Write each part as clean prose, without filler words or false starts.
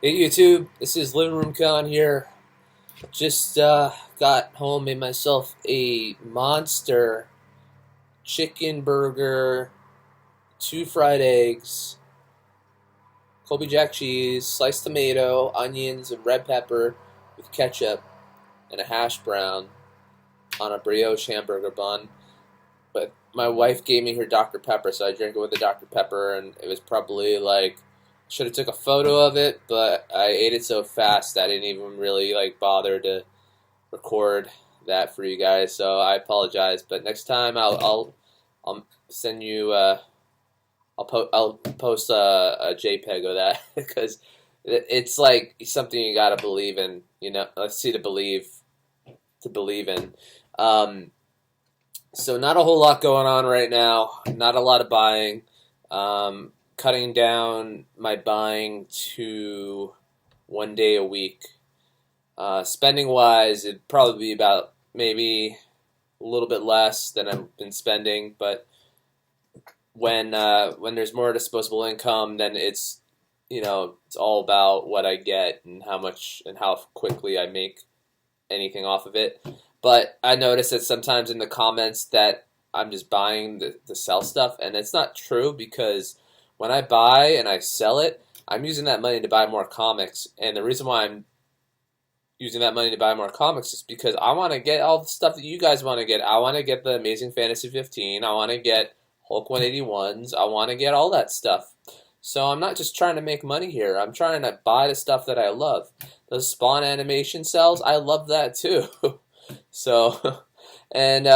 Hey YouTube, this is Living Room Con here. Just got home, made myself a monster chicken burger, 2 fried eggs, Colby Jack cheese, sliced tomato, onions, and red pepper with ketchup, and a hash brown on a brioche hamburger bun. But my wife gave me her Dr. Pepper, so I drank it with the Dr. Pepper, and it was probably like should have took a photo of it, but I ate it so fast I didn't even really bother to record that for you guys. So I apologize. But next time I'll send you I'll post a JPEG of that because it's like something you gotta believe in. You know, let's see to believe in. So not a whole lot going on right now. Not a lot of buying. Cutting down my buying to 1 day a week. Spending wise, it'd probably be about maybe a little bit less than I've been spending. But when there's more disposable income, then it's it's all about what I get and how much and how quickly I make anything off of it. But I notice that sometimes in the comments that I'm just buying to sell stuff, and it's not true because when I buy and I sell it, I'm using that money to buy more comics. And the reason why I'm using that money to buy more comics is because I want to get all the stuff that you guys want to get. I want to get the Amazing Fantasy 15. I want to get Hulk 181s. I want to get all that stuff. So I'm not just trying to make money here. I'm trying to buy the stuff that I love. Those Spawn animation cells, I love that too. So, and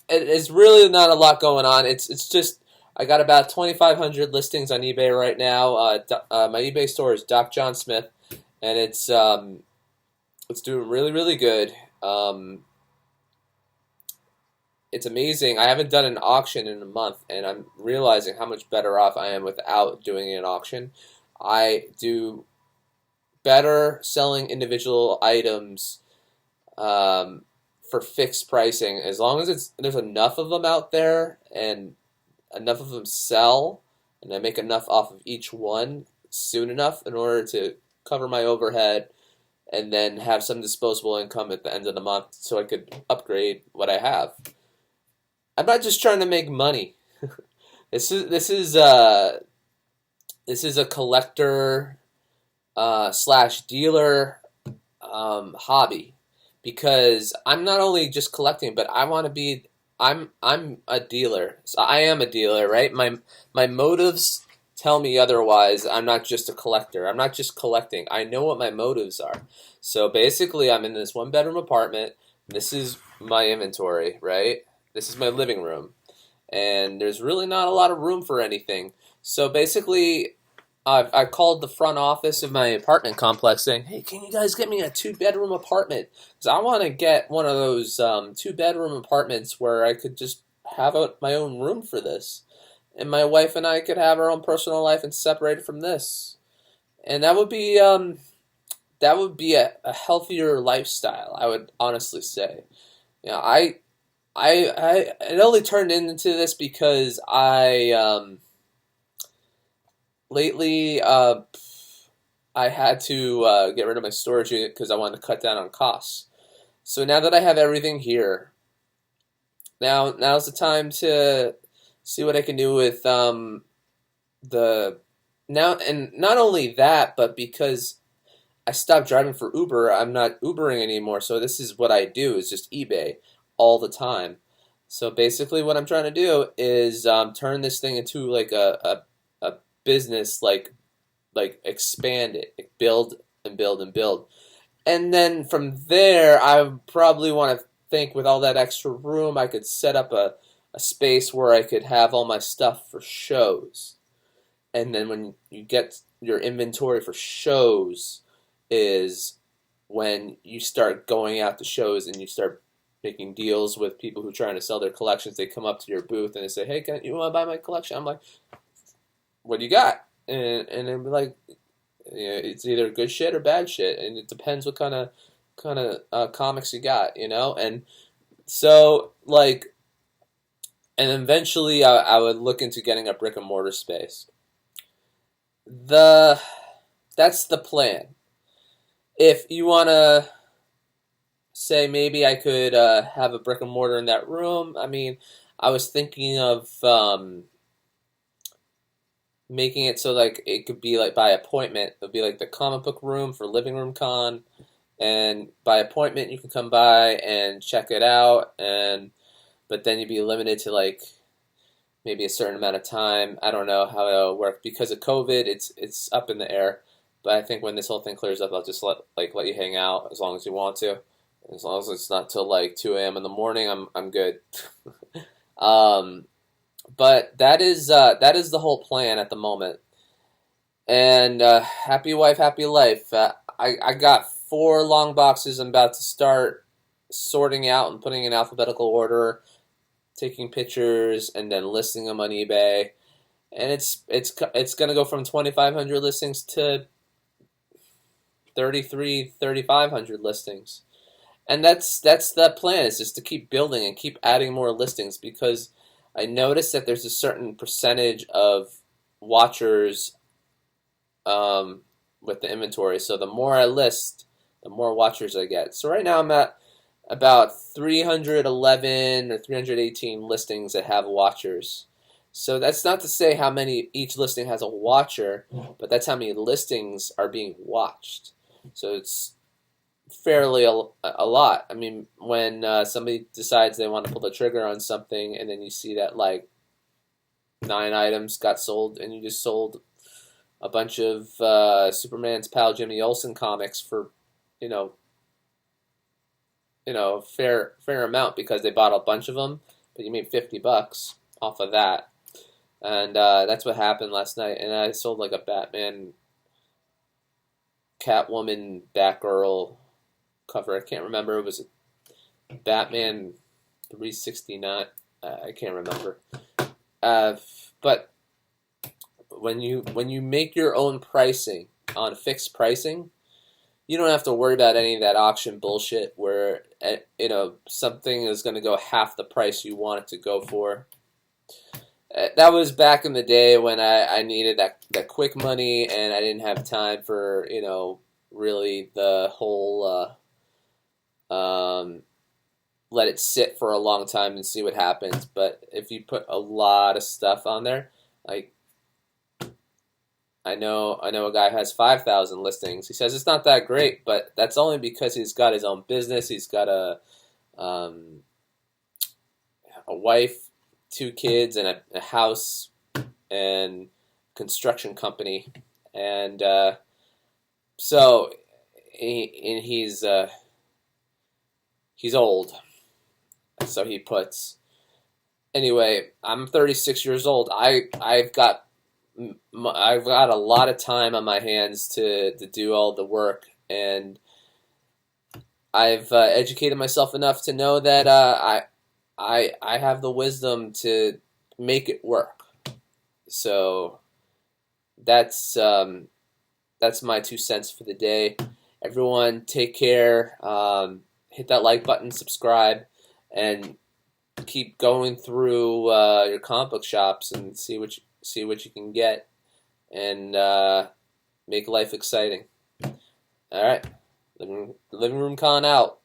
it's really not a lot going on. It's just I got about 2,500 listings on eBay right now. My eBay store is Doc John Smith, and it's doing really good. It's amazing. I haven't done an auction in a month, and I'm realizing how much better off I am without doing an auction. I do better selling individual items for fixed pricing as long as there's enough of them out there and enough of them sell, and I make enough off of each one soon enough in order to cover my overhead and then have some disposable income at the end of the month so I could upgrade what I have. I'm not just trying to make money. This is a collector slash dealer hobby, because I'm not only just collecting, but I want to be. I'm a dealer. So I am a dealer, right? My motives tell me otherwise. I'm not just a collector. I'm not just collecting. I know what my motives are. So basically, I'm in this 1-bedroom apartment. This is my inventory, right? This is my living room, and there's really not a lot of room for anything. So basically, I called the front office of my apartment complex saying, hey, can you guys get me a 2-bedroom apartment? Because I want to get one of those 2-bedroom apartments where I could just have my own room for this. And my wife and I could have our own personal life and separate it from this. And that would be a healthier lifestyle, I would honestly say. You know, it only turned into this because lately, I had to get rid of my storage unit because I wanted to cut down on costs. So now that I have everything here, now's the time to see what I can do with and not only that, but because I stopped driving for Uber, I'm not Ubering anymore. So this is what I do, is just eBay all the time. So basically, what I'm trying to do is turn this thing into like a business, like expand it, build and build and build, and then from there I probably want to think with all that extra room I could set up a space where I could have all my stuff for shows. And then when you get your inventory for shows is when you start going out to shows and you start making deals with people who are trying to sell their collections. They come up to your booth and they say, hey, you want to buy my collection? I'm like, what do you got? And they'd be like, yeah, it's either good shit or bad shit, and it depends what kind of comics you got, And so and eventually I would look into getting a brick and mortar space. The that's the plan. If you want to say maybe I could have a brick and mortar in that room, I mean, I was thinking of making it so like it could be like by appointment. It would be like the comic book room for Living Room Con, and by appointment you can come by and check it out, and but then you'd be limited to like maybe a certain amount of time. I don't know how it'll work because of COVID. It's up in the air. But I think when this whole thing clears up, I'll just let you hang out as long as you want to. As long as it's not till like 2 a.m. in the morning, I'm good. um, but that is the whole plan at the moment. And happy wife, happy life. I got 4 long boxes. I'm about to start sorting out and putting in alphabetical order, taking pictures, and then listing them on eBay. And it's gonna go from 2,500 listings to 3,500 listings. And that's the plan, is just to keep building and keep adding more listings, because I noticed that there's a certain percentage of watchers with the inventory. So the more I list, the more watchers I get. So right now I'm at about 311 or 318 listings that have watchers. So that's not to say how many each listing has a watcher, but that's how many listings are being watched. So it's fairly a lot. I mean, when somebody decides they want to pull the trigger on something, and then you see that like 9 items got sold, and you just sold a bunch of Superman's pal Jimmy Olsen comics for, fair amount, because they bought a bunch of them, but you made $50 off of that. And that's what happened last night. And I sold like a Batman, Catwoman, Batgirl cover. I can't remember. It was a Batman 369. I can't remember. But when you make your own pricing on fixed pricing, you don't have to worry about any of that auction bullshit where something is going to go half the price you want it to go for. That was back in the day when I needed that quick money, and I didn't have time for really the whole let it sit for a long time and see what happens. But if you put a lot of stuff on there, like I know a guy who has 5,000 listings. He says it's not that great, but that's only because he's got his own business. He's got a wife, 2 kids, and a house and construction company, and so he's old. So he puts. Anyway, I'm 36 years old. I've got a lot of time on my hands to do all the work, and I've educated myself enough to know that I have the wisdom to make it work. So that's my 2 cents for the day. Everyone, take care. Hit that like button, subscribe, and keep going through your comic book shops and see what you can get, and make life exciting. All right, Living Room Con out.